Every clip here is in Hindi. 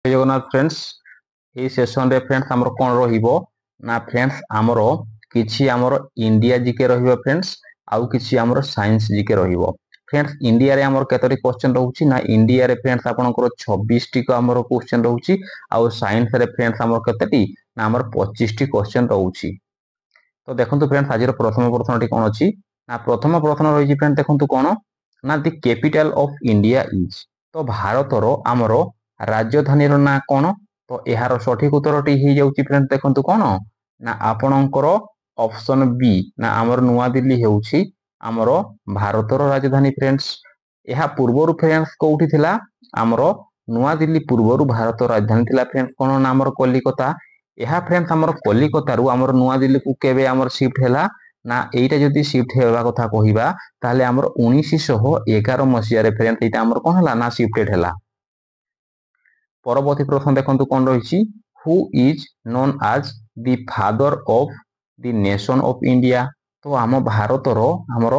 जय जगन्नाथ फ्रेंड्स ये सेशन रे फ्रेंड्स हमर कोन रहिबो ना फ्रेंड्स हमरो किछि हमर इंडिया जीके रहिबो फ्रेंड्स आउ किछि हमर साइंस जीके रहिबो फ्रेंड्स इंडिया रे हमर केतरी क्वेश्चन रहउछि ना इंडिया रे फ्रेंड्स आपनकर 26 टी को हमर क्वेश्चन रहउछि आउ साइंस रे फ्रेंड्स हमर केतटी ना हमर 25 टी क्वेश्चन रहउछि। तो देखंतु फ्रेंड्स आजिर प्रथम प्रश्न टी कोन अछि ना प्रथम प्रश्न रहिछि फ्रेंड्स देखंतु कोन ना the capital of India is तो भारतर हमरो राजधानी ना कौन तो यार सठिक उत्तरटी हो जाउछि फ्रेंड्स देखंतु कौन ना आपणकर ऑप्शन बी ना आमर नुआ दिल्ली हेउछि आमर भारतर राजधानी फ्रेंड्स। यह पूर्वर फ्रेंड्स कोउठी थिला आमर नुआ दिल्ली पूर्वर भारत राजधानी थिला फ्रेंड्स कौन ना आमर कलिकता। यह फ्रेंड्स आमर कलिकता रु आमर नुआ दिल्ली को केबे आमर शिफ्ट हैला ना एटा जदी शिफ्ट हेबा कथा कहिबा ताले आमर 1911 मसिया रे फ्रेंड्स एटा आमर कोन हला ना शिफ्टेड हैला। परवर्ती प्रश्न देखंतु कोन रहिछि who is known as the father of the nation of India तो आम भारतर हमर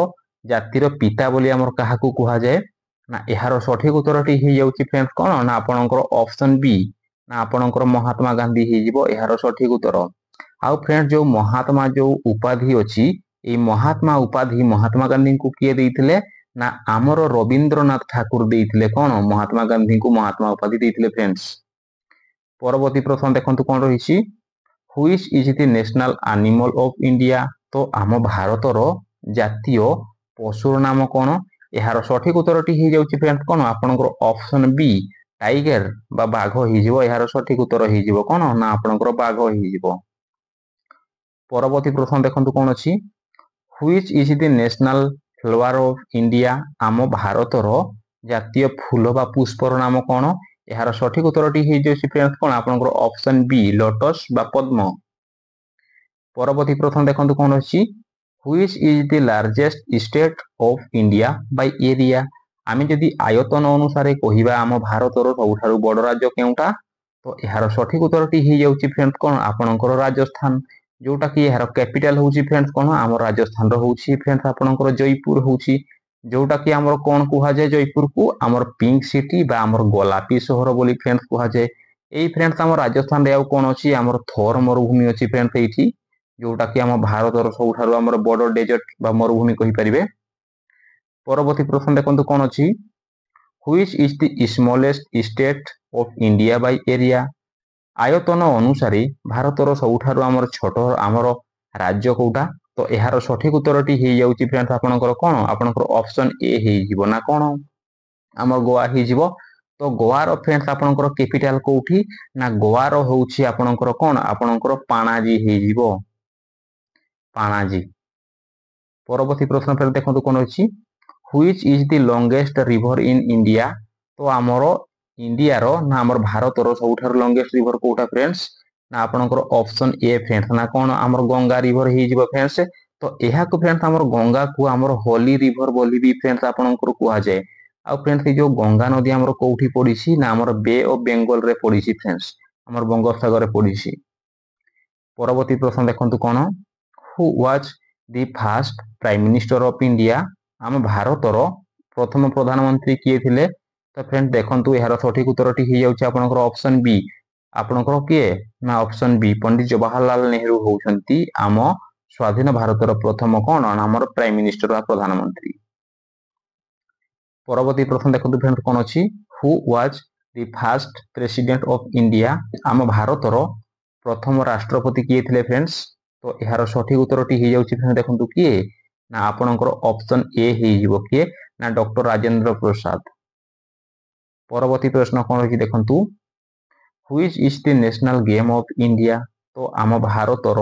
जातिर पिता बोली हमर काहाकू कुहा जाय ना एहार सठिक उत्तरटी हो जाउछि फ्रेंड्स कोन ना आपणकर ऑप्शन बी ना आपणकर महात्मा गांधी हो जिवो एहार सठिक उत्तर। आउ फ्रेंड्स जो महात्मा जो उपाधि अछि ए महात्मा उपाधि महात्मा गांधी को किए देइथिले ना आमर रविंद्रनाथ ठाकुर देइथिले कोन महात्मा गांधी को महात्मा उपाधि देइथिले फ्रेंड्स। परवर्ती प्रश्न देखंतु कोन रहिछि which is the national animal of India तो आम भारतर जातीय पशुर नाम कोन एहार सठिक उत्तरटी हो जाउछि फ्रेंड्स कोन आपनकर ऑप्शन बी टाइगर बा बाघ हो जिवो एहार सठिक उत्तर हो जिवो कोन ना आपनकर बाघ हो जिवो। परवर्ती प्रश्न देखंतु कोन अछि which is the national flower of India आम भारतर जातीय फूल बा पुष्पर नाम कोन यार सठिक उत्तरटी हो जाउछि फ्रेंड्स कोन आपनकर ऑप्शन बी लोटस बा पद्म। परवर्ती प्रश्न देखंतु कोन अछि which is the largest state of India by area आमे जदि आयतन अनुसार कहिबा आम भारतर सबठारु बड़ राज्य केउटा तो यार सठिक उत्तरटी हो जाउछि फ्रेंड्स कोन आपनकर राजस्थान जोटा कि यार कैपिटल होउछि फ्रेंड्स कोन आम राजस्थान रो होउछि फ्रेंड्स आपनकर जयपुर होउछि जोटा कि आमर कौन कुहा जाए जयपुर को आमर पिंक सिटी बा आमर गोलापी सहर बोली फ्रेंड्स कुहा जाए। एई फ्रेंड्स आमर राजस्थान रे कौन अछि आमर थोर मरुभूमि अछि फ्रेंड्स एठी जोटा कि आम भारतर सबठारु आमर बड़ डेजर्ट बा मरुभूमि कहि परिबे। परवर्ती प्रश्न देखंतु कोन अछि which is the smallest state of India by area आयतन अनुसार भारतर सबठारु आमर छोट आमर राज्य कोउटा तो यार सठिक उत्तरटी हो जाउछि फ्रेंड्स आपनकर कोन आपनकर ऑप्शन ए हो जिवो ना कोन आमर गोवा हो जिवो। तो गोवा रो फ्रेंड्स आपनकर कैपिटल कोउठी ना गोवा रो होउछि आपनकर कोन आपनकर पाणाजी हो जिवो पाणाजी। परवर्ती प्रश्न फेर देखंतु कोन अछि which is the longest river in India तो आमर इंडिया रो ना आमर भारत रो सबठारु लॉन्गेस्ट रिवर कोउटा फ्रेंड्स ना आपनकर ऑप्शन ए फ्रेंड्स ना कोन आमर गंगा रिवर हो जिवो फ्रेंड्स। तो यह को फ्रेंड्स आमर गंगा को आमर होली रिवर बोली भी फ्रेंड्स आपनकर कुहा जाए। आ फ्रेंड्स जो गंगा नदी आमर कोउठी पड़िछि ना आमर बे ऑफ बेंगल रे पड़िछि फ्रेंड्स आमर बंगोपसागर रे पड़िछि। परवर्ती प्रश्न देखंतु कोन who was the first prime minister of India आम भारतर प्रथम प्रधानमंत्री किए थिले तो फ्रेंड्स देखंतु यार सठिक उत्तरटी हो जाउछि आपनकर ऑप्शन बी आपनकर किए ना ऑप्शन बी पंडित जवाहरलाल नेहरू होउछंती आम स्वाधीन भारतर प्रथम कोन आमर प्राइम मिनिस्टर बा प्रधानमंत्री। परवर्ती प्रश्न देखंतु फ्रेंड्स कोन अछि who was the first president of India आम भारतर प्रथम राष्ट्रपति किए थिले फ्रेंड्स तो यार सठिक उत्तरटी हो जाउछि फ्रेंड्स देखंतु किए ना आपनकर ऑप्शन ए हो जिवो किए ना डॉक्टर राजेंद्र प्रसाद। परवर्ती प्रश्न कोन अछि देखंतु which is the national game of India तो आम भारतर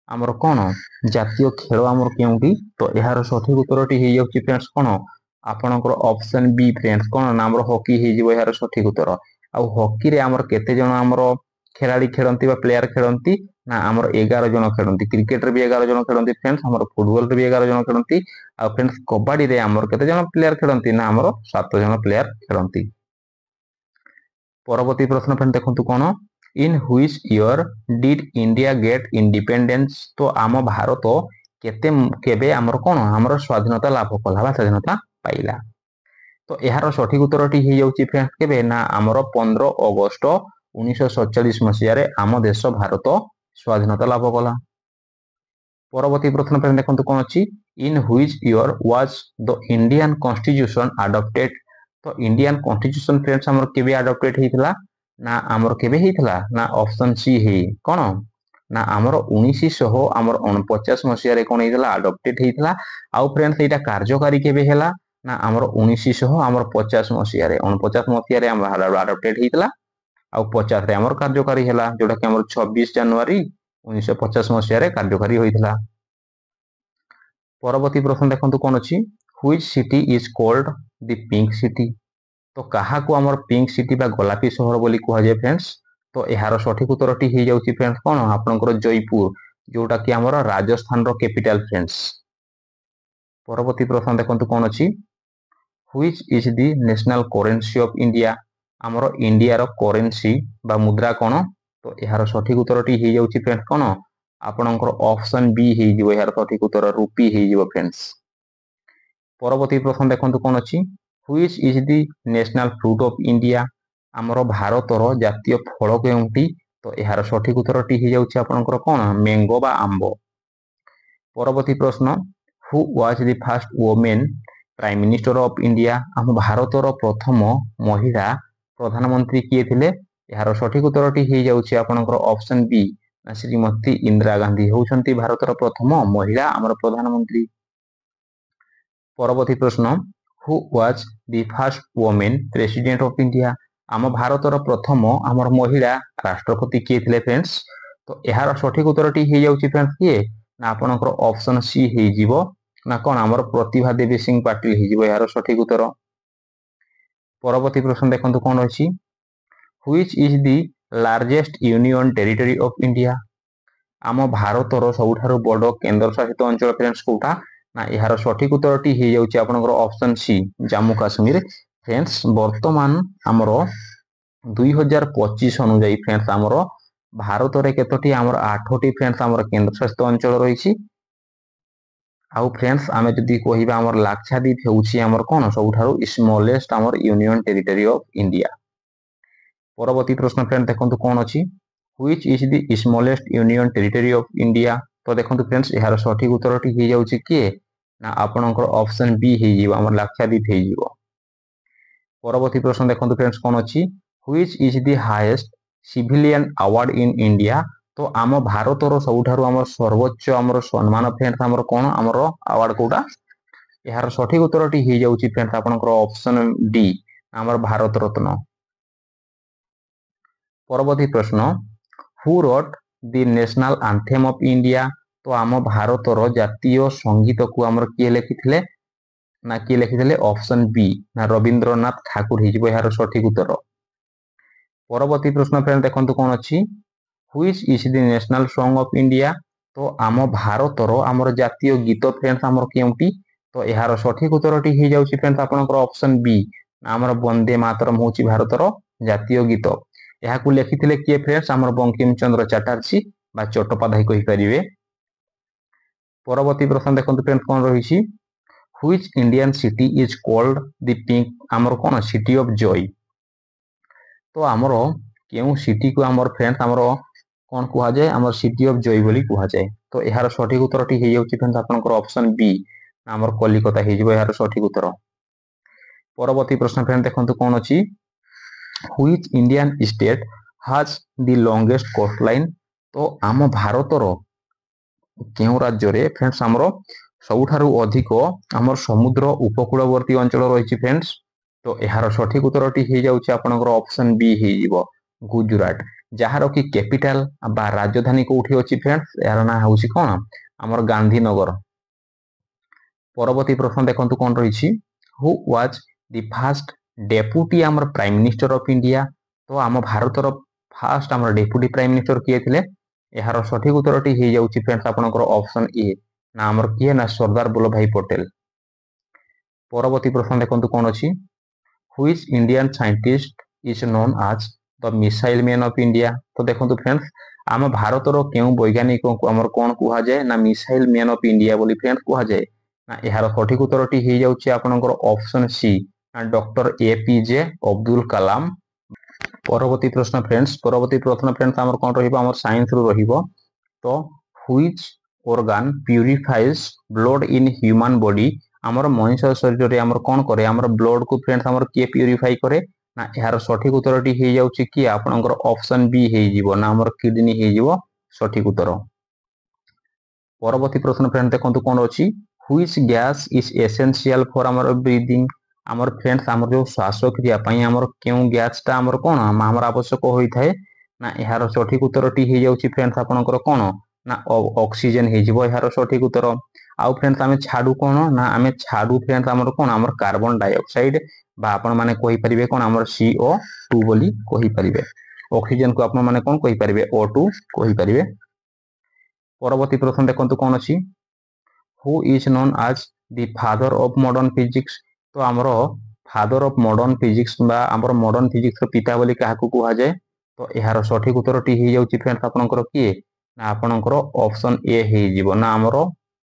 आमर कोन जातीय खेल आमर केउटी तो यार सठिक उत्तरटी हो जाउछि फ्रेंड्स कोन आपनकर ऑप्शन बी फ्रेंड्स कोन ना आमर हॉकी हो जिवो यार सठिक उत्तर। आ हॉकी रे आमर केते जण आमर खेलाड़ी खेलंती बा प्लेयर खेलंती ना आमर 11 जण खेलंती क्रिकेट रे भी 11 जण खेलंती फ्रेंड्स आमर फुटबॉल रे भी 11 जण खेलंती आ फ्रेंड्स कबड्डी रे आमर केते जण प्लेयर खेलंती ना आमर 7 जण प्लेयर खेलंती। परवर्ती प्रश्न फ्रेंड देखंतु कोन in which year did India get independence तो आम भारत केते केबे आमर कोन आमर स्वाधीनता लाभ कला बा स्वाधीनता पाइला। तो यार सठिक उत्तरटी हो जाउछि फ्रेंड्स केबे ना हमर 15 अगस्त 1947 मसिया रे आम देश भारत स्वाधीनता लाभ कला। परवर्ती प्रश्न पे देखंतु कोन अछि इन which year was the Indian constitution adopted. तो इंडियन कॉन्स्टिट्यूशन फ्रेंड्स हमर केबे अडॉप्टेड हेतिला ना हमर केबे हेतिला ना ऑप्शन सी हे कोन ना हमर 1900 हमर 49 मसिया रे कोन हेतिला अडॉप्टेड हेतिला। आउ फ्रेंड्स एटा कार्यकारी केबे हेला ना हमर 1900 हमर 50 मसिया रे 49 मसिया रे हमर अडॉप्टेड हेतिला आउ 50 रे हमर कार्यकारी हेला जोटा कि हमर 26 जनवरी 1950 मसिया रे कार्यकारी होइथिला। परवर्ती प्रश्न देखंतु कोन अछि which city is called the pink city. तो कहा को हमर पिंक सिटी बा गोलापी शहर बोली कुहा जाय फ्रेंड्स। तो यार सठिक उत्तरटी हो जाउछि फ्रेंड्स कोन आपनकर जयपुर जोटा कि हमर राजस्थान रो कैपिटल फ्रेंड्स। परवर्ती प्रश्न देखंतु कोन अछि which is the national currency of India. हमर इंडिया रो करेंसी बा मुद्रा कोन। तो यार सठिक उत्तरटी हो जाउछि फ्रेंड्स कोन आपनकर ऑप्शन बी हे जिवो यार सठिक उत्तर रुपी हे जिवो फ्रेंड्स। परवर्ती प्रश्न देखंतु कोन अछि which is the national fruit of India. हमर भारत रो जातीय फल केउंटी। तो यार सठिक उत्तरटी हो जाउछि आपनकर कोन मैंगो बा आंबो। परवर्ती प्रश्न who was the first women prime minister of India. हम भारत रो प्रथम महिला प्रधानमंत्री किए थिले। यार सठिक उत्तरटी हो जाउछि आपनकर ऑप्शन बी श्रीमती इंदिरा गांधी होउछंती भारत रो प्रथम महिला हमर प्रधानमंत्री। परवर्ती प्रश्न who was the first women president of India. आम भारत रो प्रथम हमर महिला राष्ट्रपति किए थिले फ्रेंड्स। तो यार सठिक उत्तरटी हो जाउछि फ्रेंड्स किए ना आपनकर ऑप्शन सी हे जिवो ना कोन हमर प्रतिभा देवी सिंह पाटिल हे जिवो यार सठिक उत्तर। परवर्ती प्रश्न देखंतु कोन अछि which is the largest union territory of India. आम भारत रो सबुठारु बड़ केंद्र शासित अंचल फ्रेंड्स कोटा ना यार सठिक उत्तरटी हो जाउछि आपनकर option C Jammu Kashmir friends. वर्तमान हमर 2025 अनुଯାୟୀ फ्रेंड्स हमर भारत रे केतोटी हमर 8टी फ्रेंड्स हमर केंद्र शासित अंचल रहिछि। आउ फ्रेंड्स आमे जदि कहिबा हमर लाक्षाद्वीप हेउछि हमर कोन सबुठारु स्मॉलेस्ट हमर यूनियन टेरिटरी ऑफ इंडिया। परवर्ती प्रश्न फ्रेंड्स देखंतु कोन अछि which is the smallest union territory of India. तो देखंतु फ्रेंड्स यार सठिक उत्तरटी हो जाउछि के ना आपनकर ऑप्शन बी हे जिवो हमर लाक्षाद्वीप हे जिवो। परवर्ती प्रश्न देखंतु फ्रेंड्स कोन अछि which is the highest civilian award in India. तो आम भारत रो सबुठारु हमर सर्वोच्च हमर सम्मान फ्रेंड्स हमर कोन हमर अवार्ड कोटा यार सठिक उत्तरटी हो जाउछि फ्रेंड्स आपनकर ऑप्शन डी हमर भारत रत्न। परवर्ती प्रश्न who wrote the national anthem of India. तो आम भारत रो जातीय संगीत को हमर किए लिखिथिले ना किए लिखिथिले ऑप्शन बी ना रविंद्रनाथ ठाकुर हे जिवो यार सठिक उत्तर। परवर्ती प्रश्न फ्रेंड देखंतु कोन अछि which is the national song of India. तो आम भारत रो हमर जातीय गीत फ्रेंड्स हमर केउंटी। तो यार सठिक उत्तरटी हो जाउछि फ्रेंड्स आपनकर ऑप्शन बी हमर वंदे मातरम होछि भारत रो जातीय गीत। याकू लिखिथिले किए फ्रेंड्स हमर बंकिम चंद्र चटर्जी बा चट्टोपाध्याय कहि परिबे। परवर्ती प्रश्न देखंतु फ्रेंड्स कोन रहिछि which Indian city is called the pink हमर कोन सिटी ऑफ जॉय। तो हमर केउ सिटी को हमर फ्रेंड्स हमर कोन कुहा जाय हमर सिटी ऑफ जॉय बोली कुहा जाय। तो यार सठिक उत्तरटी हो जाउछि फ्रेंड्स आपनकर ऑप्शन बी हमर कलिकता हे जिवो यार सठिक उत्तर। परवर्ती प्रश्न फ्रेंड देखंतु कोन अछि which Indian state has the longest coastline. तो आम भारत रो केउ राज्य रे फ्रेंड्स हमर सबुठारु अधिक हमर समुद्र उपकूलवर्ती अंचल रहिछि फ्रेंड्स। तो यार सठिक उत्तरटी हो जाउछि आपनकर ऑप्शन बी हे जिवो गुजरात जहार कि कैपिटल बा राजधानी कोठी अछि फ्रेंड्स यार ना होछि कोन हमर गांधीनगर। परवर्ती प्रश्न देखंतु कोन रहिछि who was the first deputy हमर प्राइम मिनिस्टर ऑफ इंडिया। तो आम भारत रो फर्स्ट हमर डेप्यूटी प्राइम मिनिस्टर किए थिले यार सठिक उत्तरटी हो जाउछि फ्रेंड्स आपनकर ऑप्शन ए ना हमर किए ना सरदार वल्लभ भाई पटेल। परवर्ती प्रश्न देखंतु कोन अछि which Indian scientist is known as the missile man of India. तो देखंतु फ्रेंड्स आम भारत रो केउ वैज्ञानिक को हमर कोन कुहा जाय ना मिसाइल मैन ऑफ इंडिया बोली फ्रेंड्स कुहा जाय ना यार सठिक उत्तरटी हो जाउछि आपनकर option C doctor APJ Abdul Kalam. परवर्ती प्रश्न फ्रेंड्स आमर कौन रहिबो आमर साइंस रु रहिबो तो which organ purifies blood in human body आमर मनुष्य शरीर रे आमर कौन करे आमर ब्लड को फ्रेंड्स आमर के प्यूरिफाई करे ना यार सठिक उत्तरटी हे जाउची कि आपनकर ऑप्शन बी हे जीवो ना आमर किडनी हे जीवो सठिक उत्तर। परवर्ती प्रश्न फ्रेंड देखंतु कोन अछि which gas is essential for आमर ब्रीदिंग आमर फ्रेंड्स आमर जो श्वास क्रिया पई आमर केउ गैस ता आमर कोन आमर आवश्यक होई थाए ना यार सठिक उत्तरटी हे जाउची फ्रेंड्स आपनकर कोन ना ऑक्सीजन हे जीवो यार सठिक उत्तर। आउ फ्रेंड्स आमे छाडू कोन ना आमे छाडू फ्रेंड्स आमर कोन आमर कार्बन डाइऑक्साइड बा आपण माने कहि परिबे कोन आमर CO2 बोली कहि परिबे ऑक्सीजन को आपण माने कोन कहि परिबे O2 कहि परिबे। परवर्ती प्रश्न देखंतु कोन अछि who is known as the father of modern physics तो आमर फादर ऑफ मॉडर्न फिजिक्स बा आमर मॉडर्न फिजिक्स रो पिता बोली काहाकू कुहा जाय तो यार सठिक उत्तरटी हे जाउची फ्रेंड्स आपनकर किए ना आपनकर ऑप्शन ए हे जीवो ना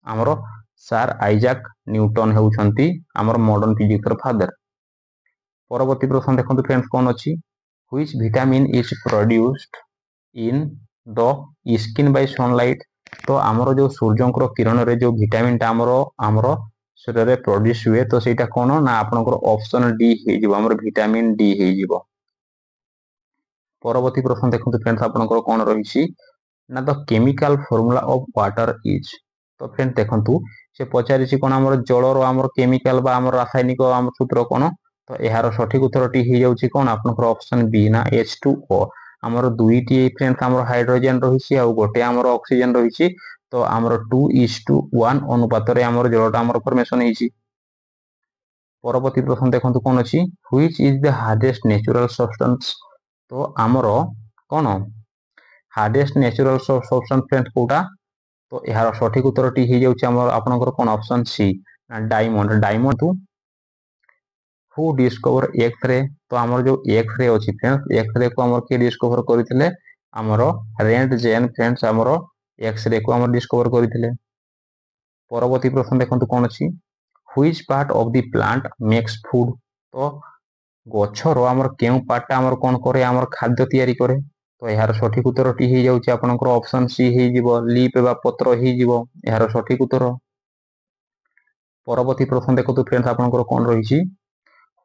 आमर सर आइजैक न्यूटन हेउछंती आमर मॉडर्न फिजिक्स रो फादर। परवर्ती प्रश्न देखंतु फ्रेंड्स कोन अछि which vitamin is produced in the skin bye sunlight तो आमर जो सूर्यंकर किरण रे जो विटामिन ता आमर शरीर रे प्रोड्यूस हुए तो सेटा कोन ना आपनकर ऑप्शन डी हे जीवो आमर विटामिन डी हे जीवो। परवर्ती प्रश्न देखंतु फ्रेंड्स आपनकर कोन रहिछि ना the chemical formula of water is तो फ्रेंड्स देखंतु से पचारिछि कोन आमर जल रो आमर केमिकल बा आमर रासायनिक आमर सूत्र कोन तो यार सठिक उत्तरटी हे जाउछि कोन आपनकर ऑप्शन बी ना H2O आमर दुईटी फ्रेंड्स आमर हाइड्रोजन रहिछि आ गोटे आमर ऑक्सीजन रहिछि तो आमर 2:1 अनुपात रे आमर जलटा आमर फॉर्मेशन हेछि। परवर्ती प्रश्न देखंतु कोन अछि which is the hardest natural substance तो आमर कोन हार्डेस्ट नेचुरल सब्सटेंस फ्रेंड्स कोटा तो यार सठिक उत्तरटी हे जाउछि आमर आपनकर कोन ऑप्शन सी डायमंड टू हु डिस्कवर एक्स-रे तो आमर जो एक्स-रे अछि फ्रेंड्स एक्स-रे को आमर के डिस्कवर करिथिले आमर रेंटजेन फ्रेंड्स आमर एक्स-रे को आमर डिस्कवर करिथिले। परवर्ती प्रश्न देखंतु कोन अछि which part of the plant makes food तो गछरो आमर केउ पार्ट आमर कोन करे आमर खाद्य तयारी करे तो यार सठिक उत्तरटी हे जाउछि आपनकर ऑप्शन सी हे जीवो लीफ बा पत्र हे जीवो यार सठिक उत्तर। परवर्ती प्रश्न देखंतु फ्रेंड्स आपनकर कोन रहिछि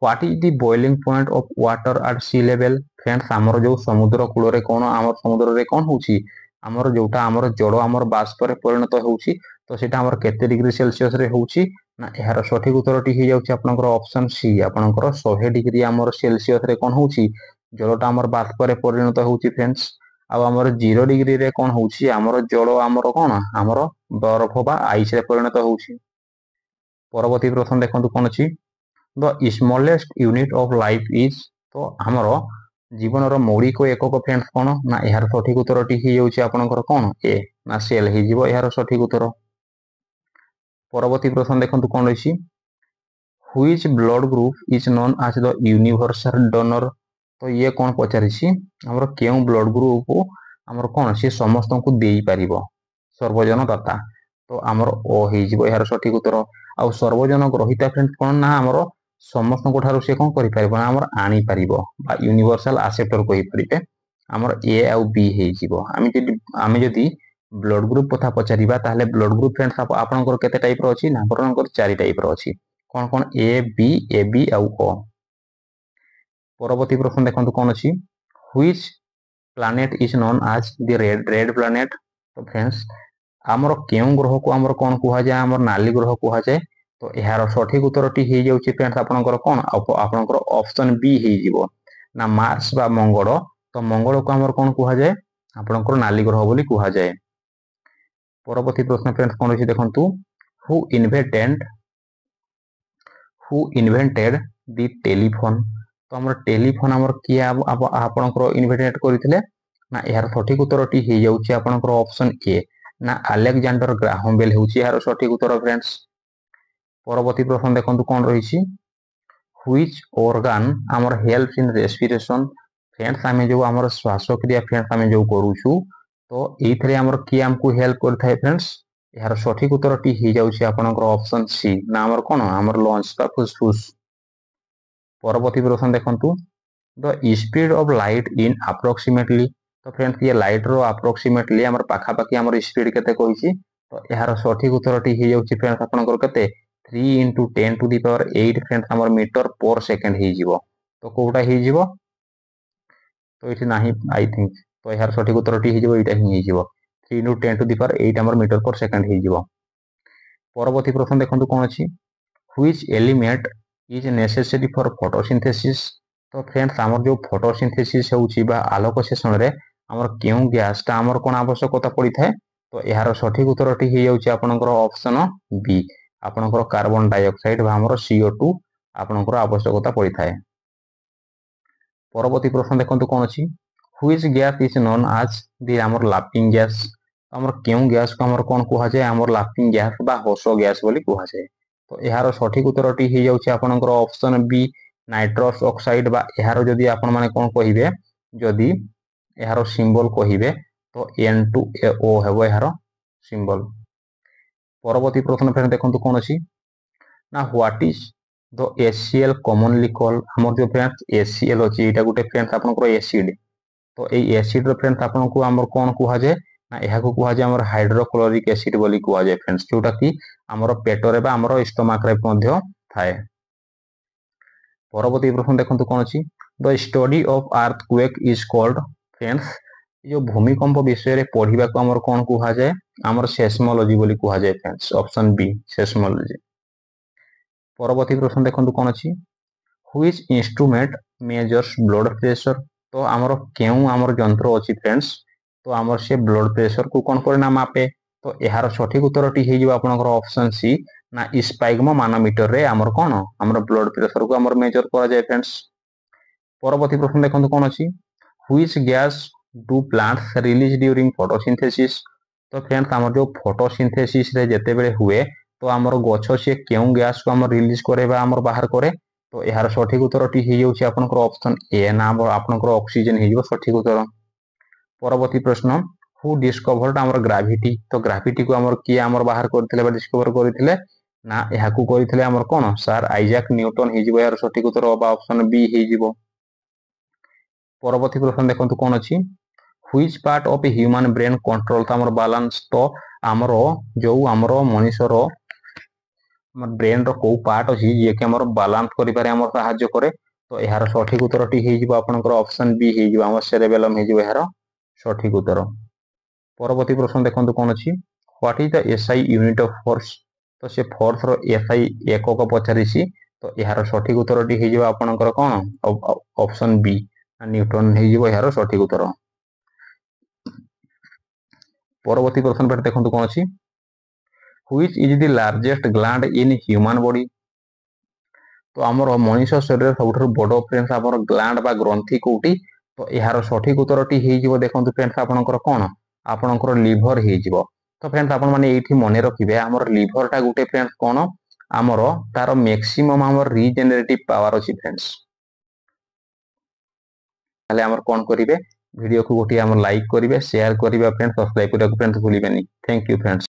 what is the boiling point of water at sea level friends आमर जो समुद्र कूल रे कोन आमर समुद्र रे कोन होउछि आमर जोटा आमर जड़ आमर बाष्प रे परिणत होउछि तो सेटा आमर केते डिग्री सेल्सियस रे होउछि ना यार सठिक उत्तरटी हे जाउछि आपनकर ऑप्शन सी आपनकर 100 डिग्री आमर सेल्सियस रे कोन होउछि जड़टा आमर बाष्प रे परिणत होउछि फ्रेंड्स आ आमर 0 डिग्री रे कोन होउछि आमर जड़ आमर कोन आमर बरफ बा आइस रे परिणत होउछि। परवर्ती प्रश्न देखंतु कोन अछि the smallest unit of life is तो आमर जीवन रो मौलिक एकक फ्रेंड्स कोन ना यार सठिक उत्तरटी हे जाउछि आपनकर कोन ए ना सेल हे जीवो यार सठिक उत्तर। परवर्ती प्रश्न देखंतु कोन रहिछि which blood group is known as the universal donor तो ये कोन पचारिछि हमर केउ ब्लड ग्रुप को हमर कोन से समस्त को देई परिबो सर्वजन दाता तो हमर ओ हे जीवो यार सठिक उत्तर। आ सर्वजन ग्रहिता फ्रेंड्स कोन ना हमर समस्त को ठारो से कोन करि परिबो ना हमर आनी परिबो बा यूनिवर्सल एक्सेप्टर कहि परिबे हमर ए आ बी हे जीवो आमे जदि ब्लड ग्रुप कथा पचारिबा ताहले ब्लड ग्रुप फ्रेंड्स आपनकर केते टाइप रो अछि ना आपनकर 4 टाइप रो अछि कोन कोन ए बी आ ओ। परवर्ती प्रश्न देखंतु कोन अछि which planet is known as the red planet तो फ्रेंड्स आमर केउ ग्रह को आमर कोन कुहा जाय आमर नाली ग्रह कुहा जाय तो यार सठिक उत्तरटी हे जाउछि फ्रेंड्स आपनकर कोन आपनकर ऑप्शन बी हे जीवो ना मार्स बा मंगल तो मंगल को आमर कोन कुहा जाय आपनकर नाली ग्रह बोली कुहा जाय। परवर्ती प्रश्न फ्रेंड्स कोन अछि देखंतु हु इन्वेंटेड द टेलीफोन तो हमर टेलीफोन हमर किया आपनकर इन्वेंटेड करिथिले ना यार सठिक उत्तरटी हे जाउछि आपनकर ऑप्शन ए ना अलेक्जेंडर ग्राहम बेल हेउछि यार सठिक उत्तर फ्रेंड्स। परवर्ती प्रश्न देखंतु कोन रहिछि व्हिच ऑर्गन हमर हेल्प इन रेस्पिरेशन फ्रेंड्स आमे जो हमर श्वास क्रिया फ्रेंड्स आमे जो करूछु तो एथरे हमर की हमको हेल्प करथाय फ्रेंड्स यार सठिक उत्तरटी हे जाउछि आपनकर ऑप्शन सी ना हमर कोन हमर लंग्स बा फुसफुस। परवर्ती प्रश्न देखंतु the speed of light in approximately. तो फ्रेंड्स ये लाइट रो अप्रोक्सीमेटली हमर पाखापाखि हमर स्पीड केते कहिछि। तो यार सठिक उत्तरटी हे जाउछि फ्रेंड्स आपनकर केते 3 × 10⁸ फ्रेंड्स हमर मीटर पर सेकेंड हे जिवो। तो कोउटा हे जिवो तो इठी नाही आई थिंक तो यार सठिक उत्तरटी हे जिवो एटा ही हे जिवो 3 × 10⁸ हमर मीटर पर सेकेंड हे जिवो। परवर्ती प्रश्न देखंतु कोन अछि which element is necessary for photosynthesis. तो फ्रेंड्स आमर जो फोटोसिंथेसिस होउछि बा आलोक शोषण रे आमर केउ गैस ता आमर कोन आवश्यकता पड़ी थाए। तो यार सठिक उत्तरटी हे जाउछि आपनकर ऑप्शन बी आपनकर कार्बन डाइऑक्साइड बा हमर CO2 आपनकर आवश्यकता पड़ी थाए। परवर्ती प्रश्न देखंतु कोन अछि which gas is known as the आमर लाफिंग गैस। आमर केउ गैस को आमर कोन कुहा जाय आमर लाफिंग गैस बा हस गैस बोली कुहा जाय। तो यार सठिक उत्तरटी हे जाउछि आपनकर ऑप्शन बी नाइट्रस ऑक्साइड बा यार जदी आपण माने कोन कहिबे जदी यार सिंबल कहिबे तो N2O हेबो यार सिंबल। परवर्ती प्रश्न फेर देखंतु कोन अछि ना what is the HCl commonly called. हमर जो फ्रेंड्स HCl अछि एटा गुटे फ्रेंड्स आपनकर एसिड। तो ए एसिड रो फ्रेंड्स आपनको हमर कोन कुहा जाय ना एहा को कुहा जाय हमर हाइड्रोक्लोरिक एसिड बोली कुहा जाय फ्रेंड्स जोटा कि हमर पेटरे बा हमर स्टमक रे मध्य थाए। परवर्ती प्रश्न देखंतु कोन अछि the study of earthquake is called. Friends जो भूमिकंप विषय रे पढिबा को हमर कोन कुहा जाय हमर सेस्मोलॉजी बोली कुहा जाय फ्रेंड्स ऑप्शन बी सेस्मोलॉजी। परवर्ती प्रश्न देखंतु कोन अछि which instrument measures blood pressure. तो हमर केउ हमर यंत्र अछि फ्रेंड्स तो हमर से ब्लड प्रेशर को कोन करे ना मापे। तो एहार सठिक उत्तरटी हे जिवो आपनकर ऑप्शन सी ना स्पाइगमो मानोमीटर रे हमर कोन हमर ब्लड प्रेशर को हमर मेजर करा जाय फ्रेंड्स। परवर्ती प्रश्न देखंतु कोन अछि which gas do plants release during photosynthesis. तो फ्रेंड्स हमर जो फोटोसिंथेसिस रे जते बेले हुए तो हमर गछ से केउ गैस को हमर रिलीज करे बा हमर बाहर करे। तो यार सठिक उत्तरटी हे जाउछि आपनकर ऑप्शन ए ना आपनकर ऑक्सीजन हे जिवो सठिक उत्तर। परवर्ती प्रश्न हु डिस्कवर्ड हमर ग्रेविटी। तो ग्रेविटी को हमर किए हमर बाहर करथिले बा डिस्कवर करथिले ना एहा को करथिले हमर कोन सर आइजैक न्यूटन हे जिवो यार सठिक उत्तर बा ऑप्शन बी हे जिवो। परवर्ती प्रश्न देखंतु कोन अछि which part of human brain control हमर बैलेंस। तो हमर जो हमर मनुष्यर हमर ब्रेन रो को पार्ट अछि जे कि हमर बैलेंस करि पारे हमर सहाय्य करे। तो यार सठिक उत्तरटी हे जिवो आपनकर ऑप्शन बी हे जिवो हमर सेरेबेलम हे जिवो यार सठिक उत्तर। परवर्ती प्रश्न देखंतु कोन अछि what is the SI unit of force. तो से फोर्स रो SI एकक पचारिसी। तो यार सठिक उत्तरटी हे जिवो आपनकर कोन ऑप्शन बी न्यूटन हे जिवो यार सठिक उत्तर। परवर्ती प्रश्न पर देखंतु कोन अछि which is the largest gland in human body. तो हमर मनुष्य शरीर सबठर बड़ फ्रेंड्स हमर ग्लैंड बा ग्रंथि कोठी। तो यार सठिक उत्तरटी हे जिवो देखंतु फ्रेंड्स आपनकर कोन आपनकर लिवर हे जिवो। तो फ्रेंड्स आपण माने एठी मने रखिबे हमर लिवर टा गुटे फ्रेंड्स कोन हमर तार मैक्सिमम हमर रीजेनरेटिव पावर अछि फ्रेंड्स। ताले हमर कोन करिवे वीडियो को गोटी हमर लाइक करिवे शेयर करिवे फ्रेंड्स सब्सक्राइब करिवे फ्रेंड्स भूलिबेनी। Thank you friends.